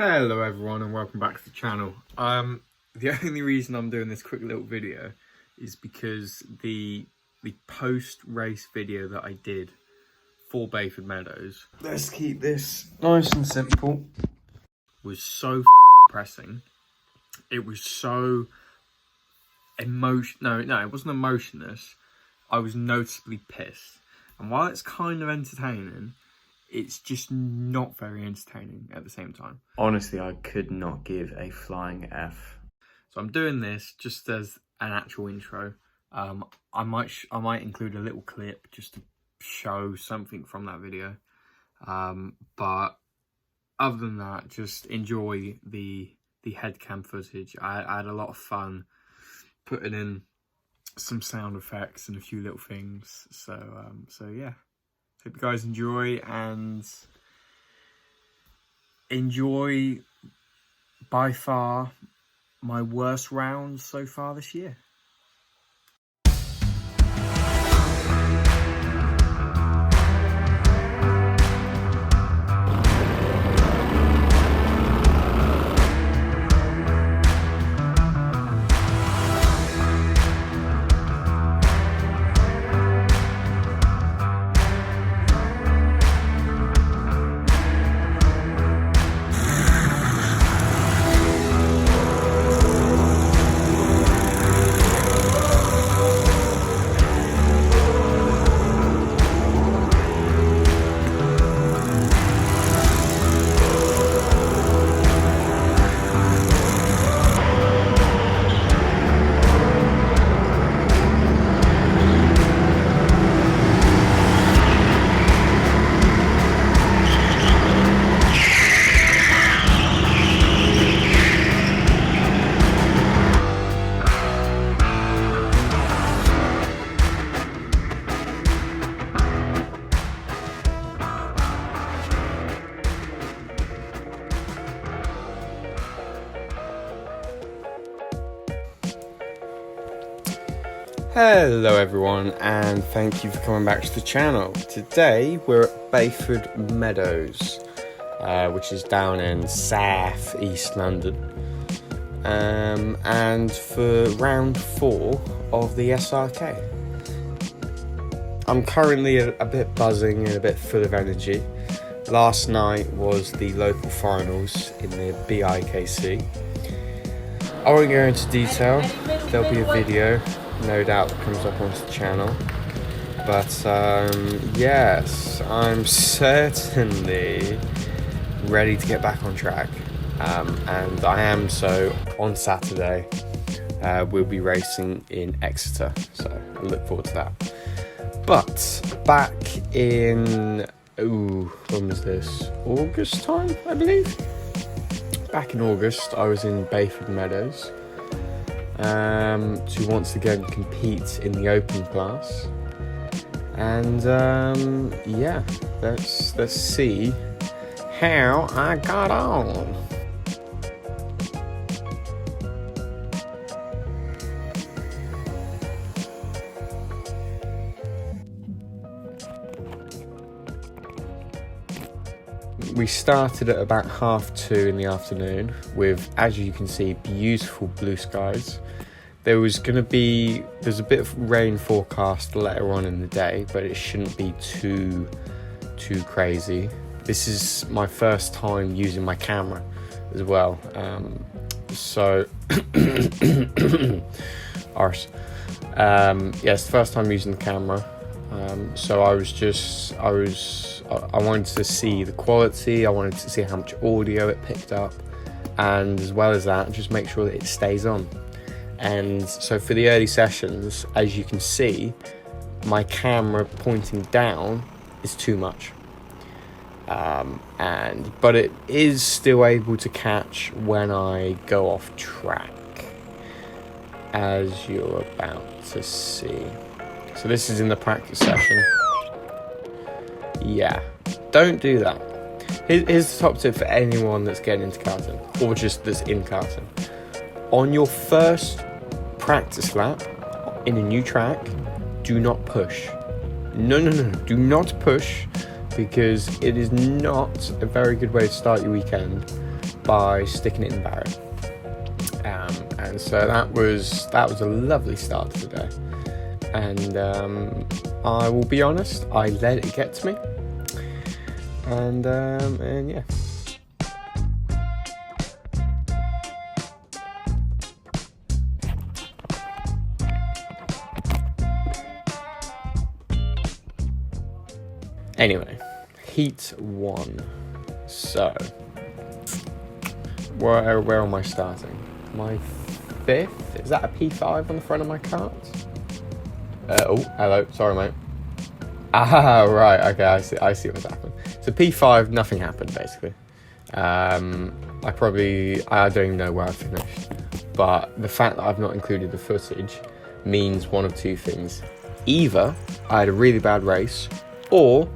Hello everyone and welcome back to the channel. The only reason I'm doing this quick little video is because the post-race video that I did for Bayford Meadows, let's keep this nice and simple, was so depressing. It was so no, it wasn't emotionless. I was noticeably pissed. And while it's kind of entertaining, it's just not very entertaining at the same time. Honestly, I could not give a flying F. So I'm doing this just as an actual intro. I might include a little clip just to show something from that video. But other than that, just enjoy the headcam footage. I had a lot of fun putting in some sound effects and a few little things. So yeah. Hope you guys enjoy by far my worst round so far this year. Hello everyone and thank you for coming back to the channel. Today we're at Bayford Meadows, which is down in South East London, and for round 4 of the SRK. I'm currently a bit buzzing and a bit full of energy. Last night was the local finals in the BIKC. I won't go into detail, there'll be a video no doubt that comes up onto the channel, but yes, I'm certainly ready to get back on track, and I am. So on Saturday we'll be racing in Exeter, so I look forward to that. But back in when was this? August time, I believe. Back in August I was in Bayford Meadows to once again compete in the open class, and yeah, let's see how I got on. We started at about 2:30 in the afternoon with, as you can see, beautiful blue skies. There's a bit of rain forecast later on in the day, but it shouldn't be too crazy. This is my first time using my camera as well, so arse. Yes, first time using the camera. So I wanted to see the quality, I wanted to see how much audio it picked up, and as well as that, just make sure that it stays on. And so for the early sessions, as you can see, my camera pointing down is too much. But it is still able to catch when I go off track, as you're about to see. So this is in the practice session. Yeah, don't do that. Here's the top tip for anyone that's getting into karting, or just that's in karting. On your first practice lap in a new track, do not push. No, do not push, because it is not a very good way to start your weekend. by sticking it in the barrier. And so that was a lovely start to the day. And I will be honest, I let it get to me. And yeah. Anyway, heat 1. So, where am I starting? My 5th? Is that a P5 on the front of my kart? Oh, hello. Sorry, mate. Ah, right. Okay, I see what's happened. So P5, nothing happened basically. I don't even know where I finished. But the fact that I've not included the footage means one of two things: either I had a really bad race, or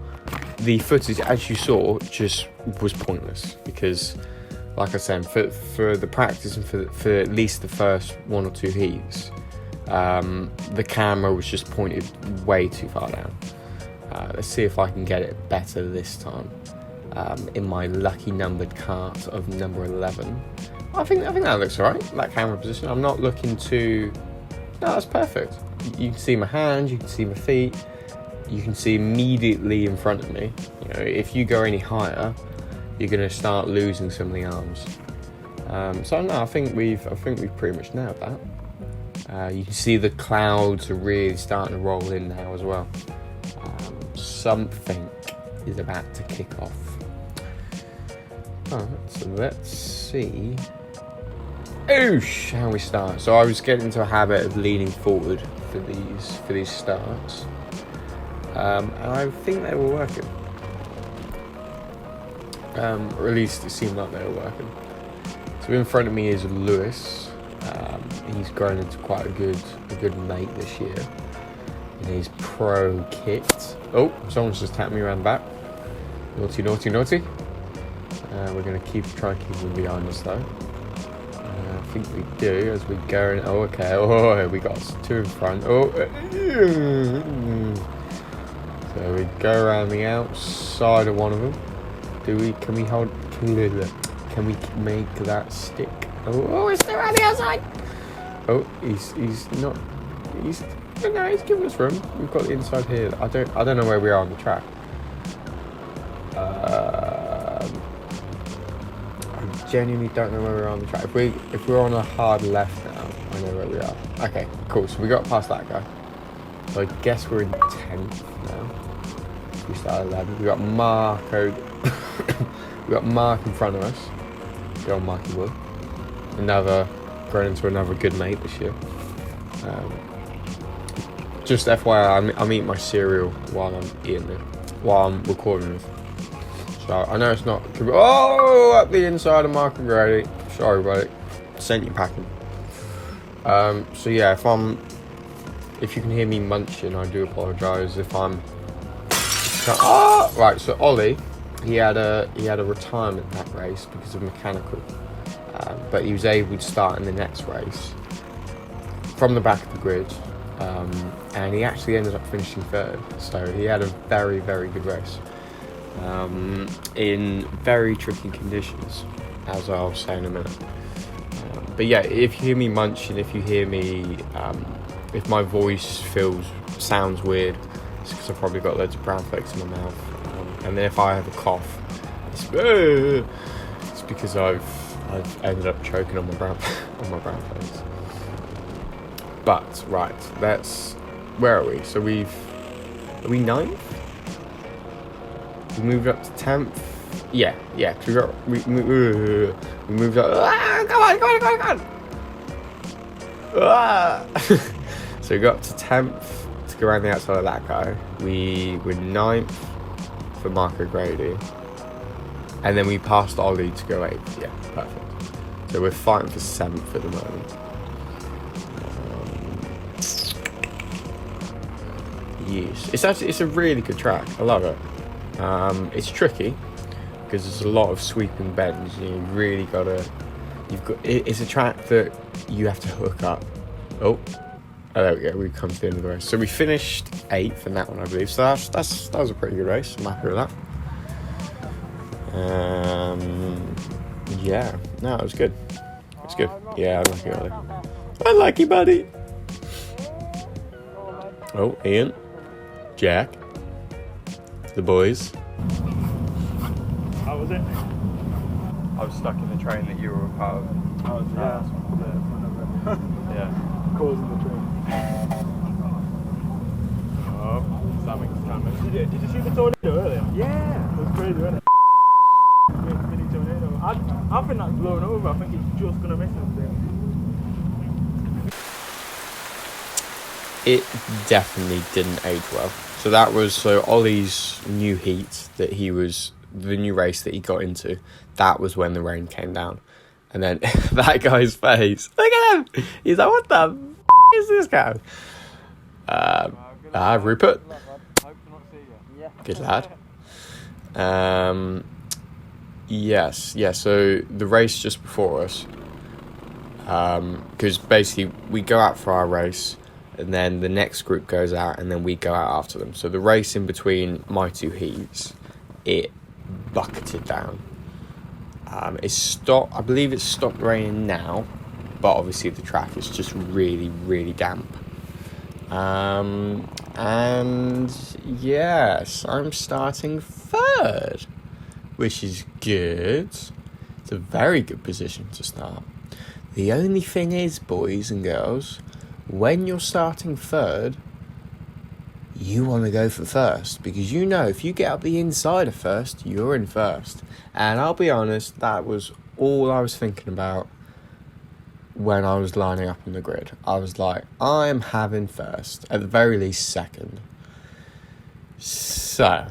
the footage, as you saw, just was pointless. Because, like I said, for the practice and for at least the first 1 or 2 heats, the camera was just pointed way too far down. Let's see if I can get it better this time. In my lucky numbered kart of number 11. I think that looks alright, that camera position. I'm not looking to... No, that's perfect. You can see my hands, you can see my feet, you can see immediately in front of me. You know, if you go any higher, you're going to start losing some of the arms. So no, I think we've pretty much nailed that. You can see the clouds are really starting to roll in now as well. Something is about to kick off. Alright, so let's see. Oosh, how we start. So I was getting into a habit of leaning forward for these starts, and I think they were working. Or at least it seemed like they were working. So in front of me is Lewis. He's grown into quite a good mate this year in his pro kit. Oh, someone's just tapped me around the back. Naughty, naughty, naughty. We're going to try and keep them behind us though. I think we do as we go in. Oh, okay. Oh, we got 2 in front. Oh, so we go around the outside of one of them. Can we make that stick? Oh, it's still around the outside. Oh, he's giving us room. We've got the inside here. I don't know where we are on the track. I genuinely don't know where we are on the track. If we're on a hard left now, I know where we are. Okay, cool. So we got past that guy. So I guess we're in 10th now. We started 11th. We got Marco. We got Mark in front of us. The old Marky Wood. Grown into another good mate this year. Just FYI, I'm eating my cereal while I'm recording this. So I know it's not. Oh, up the inside of Mark and Grady. Sorry, buddy. Sent you packing. So yeah, if you can hear me munching, I do apologise. If I'm. Oh, right. So Ollie, he had a retirement that race because of mechanical, but he was able to start in the next race from the back of the grid, and he actually ended up finishing 3rd. So he had a very, very good race. In very tricky conditions, as I'll say in a minute. But yeah, if you hear me munching, if you hear me, if my voice sounds weird, it's because I've probably got loads of brown flakes in my mouth. And then if I have a cough, it's because I've ended up choking on my brown flakes. But right, where are we? So are we 9th? We moved up to 10th. Yeah. We moved up. Come on. So we got up to 10th to go around the outside of that guy. We were 9th for Marco Grady. And then we passed Ollie to go 8th. Yeah, perfect. So we're fighting for 7th at the moment. Yes. It's a really good track. I love it. It's tricky because there's a lot of sweeping bends. You really it's a track that you have to hook up. Oh, there we go. We've come to the end of the race. So we finished 8th in that one, I believe. So that was a pretty good race. I'm happy with that. yeah, no, it was good. It was good. Yeah, I like you, Ollie. I like you, buddy. Oh, Ian, Jack, the boys. How was it? I was stuck in the train that you were a part of. Oh, yeah. Yeah. Causing the train. Oh, something's coming. Did you see the tornado earlier? Yeah. It was crazy, wasn't it? Mini tornado. I think that's blown over. I think it's just going to miss us. It definitely didn't age well. So that was Ollie's new heat that the new race that he got into. That was when the rain came down. And then that guy's face. Look at him. He's like, what the f*** is this guy? Rupert. Good lad. Yes. Yeah, so the race just before us. Because basically we go out for our race. And then the next group goes out, and then we go out after them. So the race in between my two heats, it bucketed down. It's stopped. I believe it's stopped raining now, but obviously the track is just really, really damp. And yes, I'm starting third, which is good. It's a very good position to start. The only thing is, boys and girls, when you're starting third, you want to go for first, because you know if you get up the inside of first, you're in first. And I'll be honest, that was all I was thinking about when I was lining up on the grid. I was like, I'm having first, at the very least second. So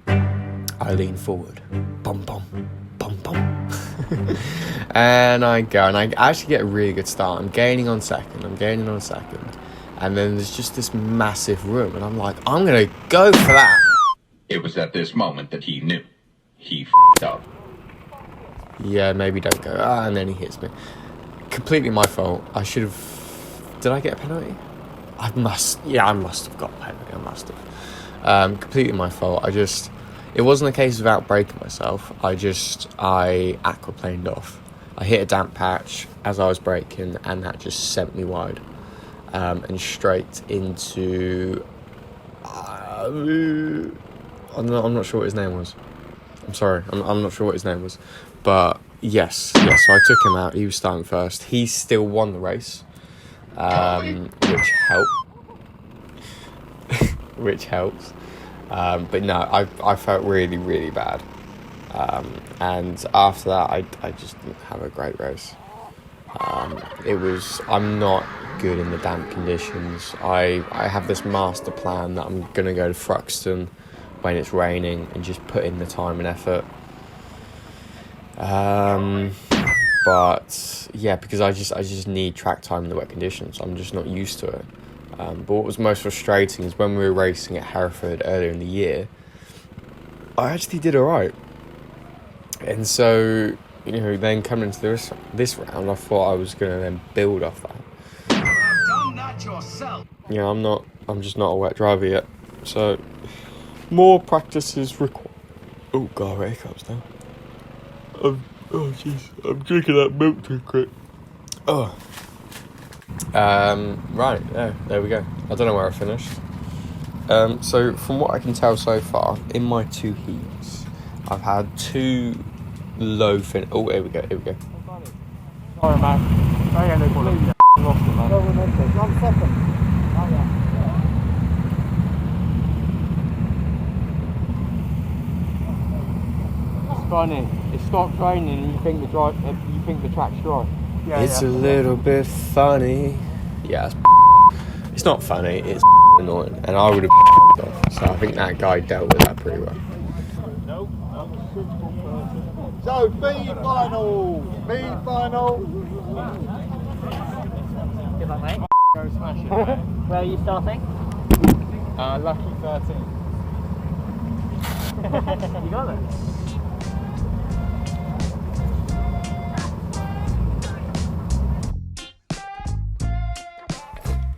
I lean forward, bum bum bum bum. And I go, and I actually get a really good start. I'm gaining on second, and then there's just this massive room, and I'm like, I'm gonna go for that. It was at this moment that he knew he f***ed up. Yeah, maybe don't go. And then he hits me. Completely my fault. I should have. Did I get a penalty? I must have got a penalty. I must have. Completely my fault. It wasn't a case of outbreaking myself. I aquaplaned off. I hit a damp patch as I was braking, and that just sent me wide. And straight into... I'm not sure what his name was. I'm sorry. I'm not sure what his name was. But yes, so I took him out. He was starting first. He still won the race, which helps. But no, I felt really, really bad. And after that, I just didn't have a great race. I'm not good in the damp conditions. I have this master plan that I'm going to go to Thruxton when it's raining and just put in the time and effort. But yeah, because I just need track time in the wet conditions. I'm just not used to it. But what was most frustrating is when we were racing at Hereford earlier in the year, I actually did alright. And so, then coming into this round, I thought I was going to then build off that. You have done that yourself. I'm just not a wet driver yet. So, more practice is required. Oh, God, here comes now. Oh, jeez. I'm drinking that milk too quick. Oh. Right, there we go. I don't know where I finished. So from what I can tell so far, in my two heats, I've had two low fin. Oh, here we go. Sorry, man. I ain't no problem. Lost it, man. I'm second. Oh, yeah. It's funny. It stops raining and you think the track's dry. Yeah, it's a little bit funny. Yeah, it's not funny. It's annoying, and I would have off. So I think that guy dealt with that pretty well. So B final. Good luck, mate. Go smash it, mate. Where are you starting? Lucky 13. You got it.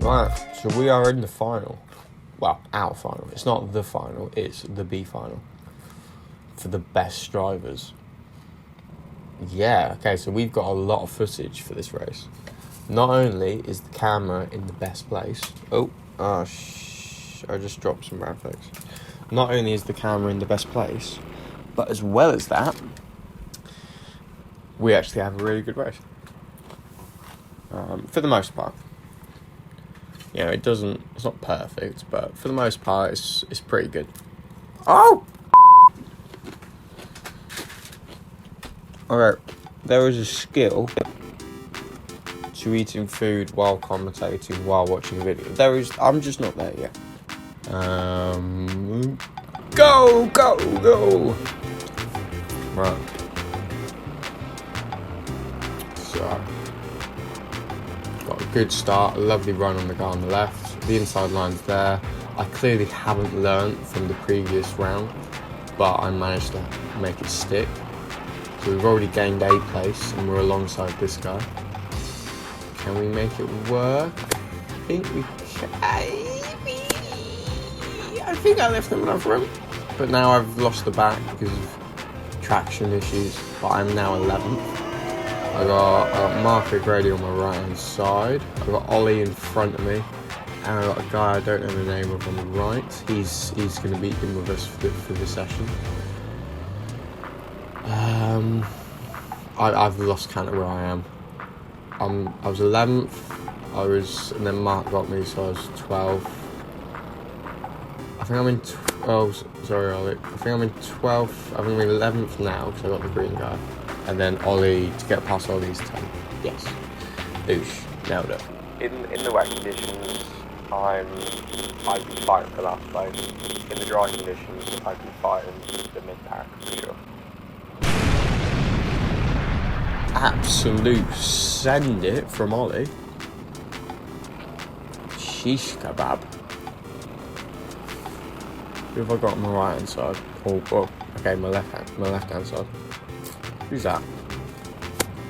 Right, so we are in the final. Well, our final. It's not the final, it's the B final. For the best drivers. yeah, okay, so we've got a lot of footage for this race. Not only is the camera in the best place. I just dropped some brown flakes. Not only is the camera in the best place, but as well as that, we actually have a really good race. For the most part. You know, it's not perfect, but for the most part, it's pretty good. Oh! Alright, there is a skill to eating food while commentating, while watching a video. I'm just not there yet. Go! Right. So, got a good start, a lovely run on the guy on the left. The inside line's there. I clearly haven't learnt from the previous round, but I managed to make it stick. So we've already gained a place, and we're alongside this guy. Can we make it work? I think we can. I think I left them enough room. But now I've lost the back because of traction issues. But I'm now 11th. I got Marco Grady on my right hand side. I've got Ollie in front of me. And I've got a guy I don't know the name of on the right. He's going to be in with us for the session. I've lost count of where I am. I was 11th. And then Mark got me, so I was 12th. I think I'm in 12th. Sorry, Ollie. I think I'm in 12th. I think I'm in 11th now because I got the green guy. And then Ollie, to get past Ollie's 10. Yes. Oosh. Nailed it. In the wet conditions, I've been fighting for last place. In the dry conditions, I've been fighting the mid-pack for sure. Absolute send it from Ollie. Sheesh kebab. Who have I got on my right hand side? Oh, okay, my left hand side. Who's that?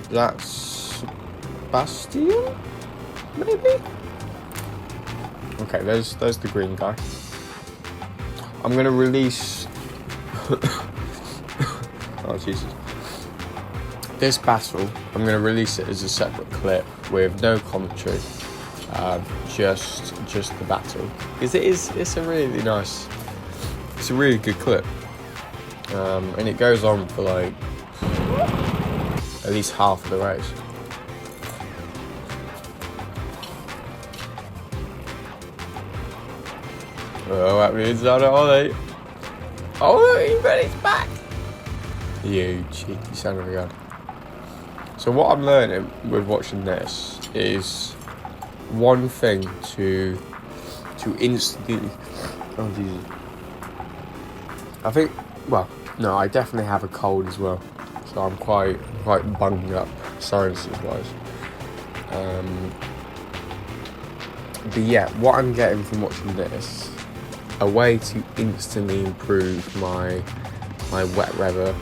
Is that Sebastian? Maybe? Okay, there's the green guy. I'm gonna release oh Jesus. This battle, I'm going to release it as a separate clip with no commentary, just the battle, because it's a really nice, it's a really good clip, and it goes on for like at least half of the race. Oh, that means I don't know. Oh, he's back. You cheeky son of a gun. So what I'm learning with watching this is one thing to instantly. Oh Jesus! I think. Well, no, I definitely have a cold as well, so I'm quite bunged up sinuses wise. But yeah, what I'm getting from watching this, a way to instantly improve my wet weather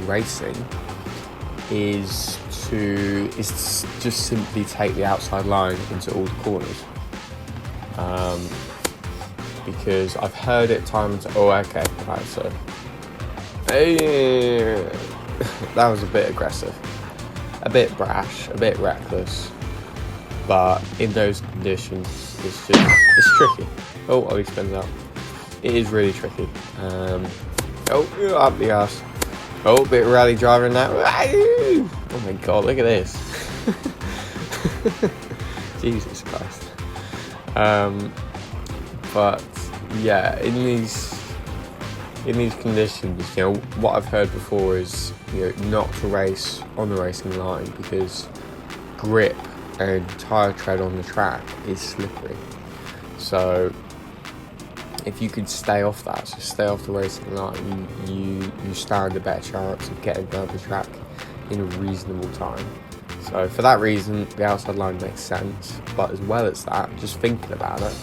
racing is to just simply take the outside line into all the corners, because I've heard it time and time. Oh, okay, right. So, that was a bit aggressive, a bit brash, a bit reckless, but in those conditions, it's tricky. Oh, Ollie spins out. It is really tricky. Up the arse. Oh, bit rally driving now. Oh my god, look at this. Jesus Christ. But yeah, in these conditions, you know, what I've heard before is, you know, not to race on the racing line because grip and tyre tread on the track is slippery. So if you could stay off that, so stay off the racing line, you stand a better chance of getting down the track in a reasonable time. So for that reason, the outside line makes sense. But as well as that, just thinking about it,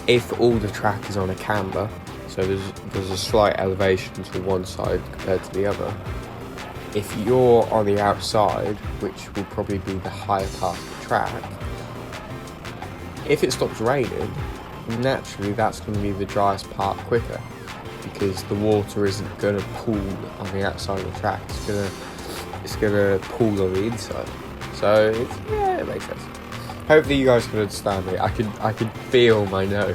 if all the track is on a camber, so there's a slight elevation to one side compared to the other, if you're on the outside, which will probably be the higher part of the track, if it stops raining, naturally that's going to be the driest part quicker, because the water isn't going to pool on the outside of the track. It's gonna pool on the inside. So it makes sense. Hopefully you guys can understand me. I could feel my nose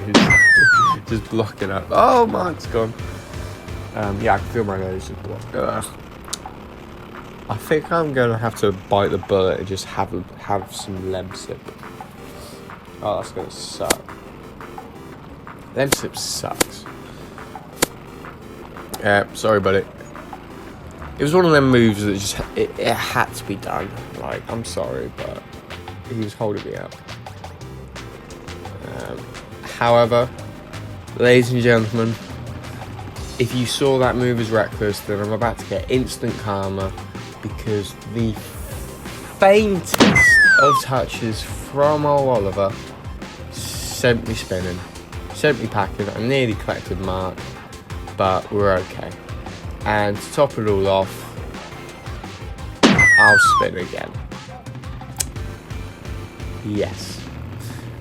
just blocking up. Oh, Mark's gone. Yeah, I can feel my nose just blocked. I think I'm gonna have to bite the bullet and just have some Lemsip. Oh, that's gonna suck. Lemsip sucks. Yeah, sorry, buddy. It was one of them moves that just it had to be done. Like, I'm sorry, but he was holding me up. However, ladies and gentlemen, if you saw that move as reckless, then I'm about to get instant karma, because the faintest of touches from old Oliver sent me spinning, sent me packing. I nearly collected Mark, but we're okay. And to top it all off, I'll spin again. Yes.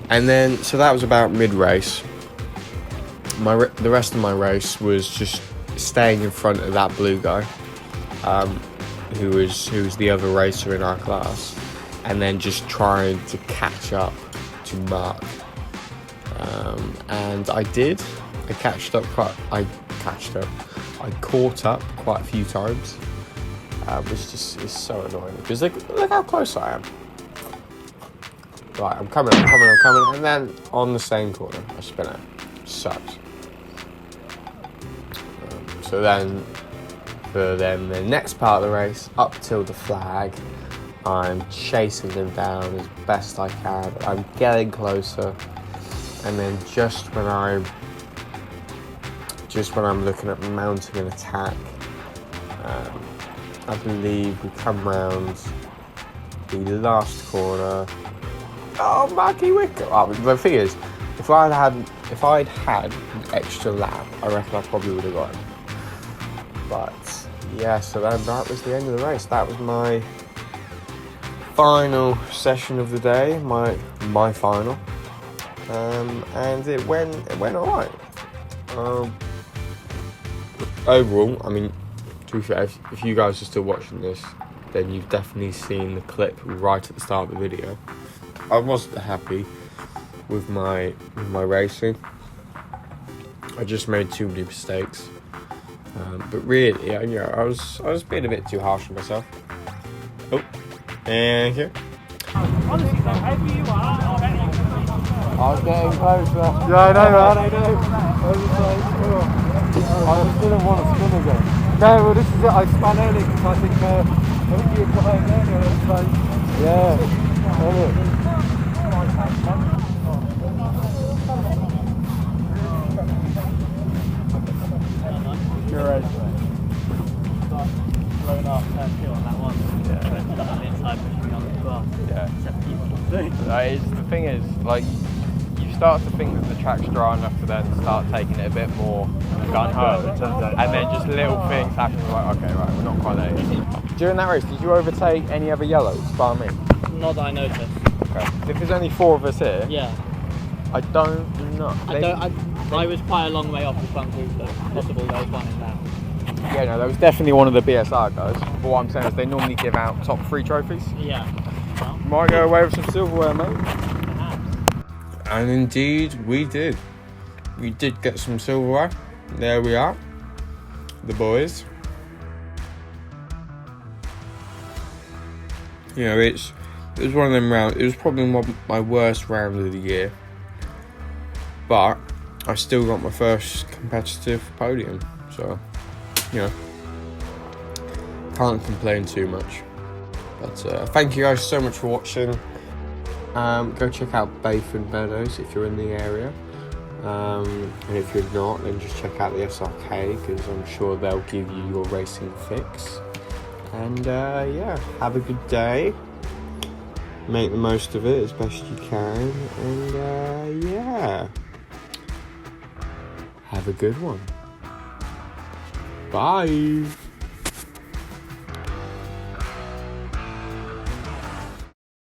And then, so that was about mid-race. The rest of my race was just staying in front of that blue guy, who was the other racer in our class, and then just trying to catch up to Mark. And I did. I caught up quite a few times, which is so annoying, because look how close I am. Right, I'm coming, and then on the same corner, I spin it. Sucks. So then, for the next part of the race, up till the flag, I'm chasing them down as best I can. I'm getting closer, and then just when I'm looking at mounting an attack, I believe we come round the last corner. Oh, Marky Wicker! Oh, the thing is, if I'd had an extra lap, I reckon I probably would have got him. But yeah, so then that was the end of the race. That was my final session of the day, my final, and it went alright. Overall, I mean, to be fair, if you guys are still watching this, then you've definitely seen the clip right at the start of the video. I wasn't happy with my racing. I just made too many mistakes. But really, yeah, I was being a bit too harsh on myself. Oh, and here. Honestly, though, however you are, I was getting closer. Yeah, I know, man. I know. I was just like, oh, I didn't want to spin again. No, well, this is it. I spun early because I think you were behind there. And it's like, yeah. You're right. blown off turn 2 on that one. Yeah. On the inside, pushing me on as well. Yeah. The thing is, like, you start to think that the track's dry enough to then start taking it a bit more gun-ho, and then just little things happen. Like, okay, right, we're not quite there. During that race, did you overtake any other yellows, bar me? Not that I noticed. Okay. If there's only 4 of us here, Yeah. I don't know. I was quite a long way off the front group, but possible there was one in there. Yeah, no, there was definitely one of the BSR guys. But what I'm saying is they normally give out top 3 trophies. Yeah. Well, Might go away with some silverware, mate. perhaps. And indeed, we did. We did get some silverware. There we are. The boys. You know, it was one of them rounds. It was probably my worst round of the year. But I still got my first competitive podium. So, you know, can't complain too much. But thank you guys so much for watching. Go check out Bayford Meadows if you're in the area. And if you're not, then just check out the SRK, because I'm sure they'll give you your racing fix. And yeah, have a good day. Make the most of it as best you can. And yeah, have a good one. Bye.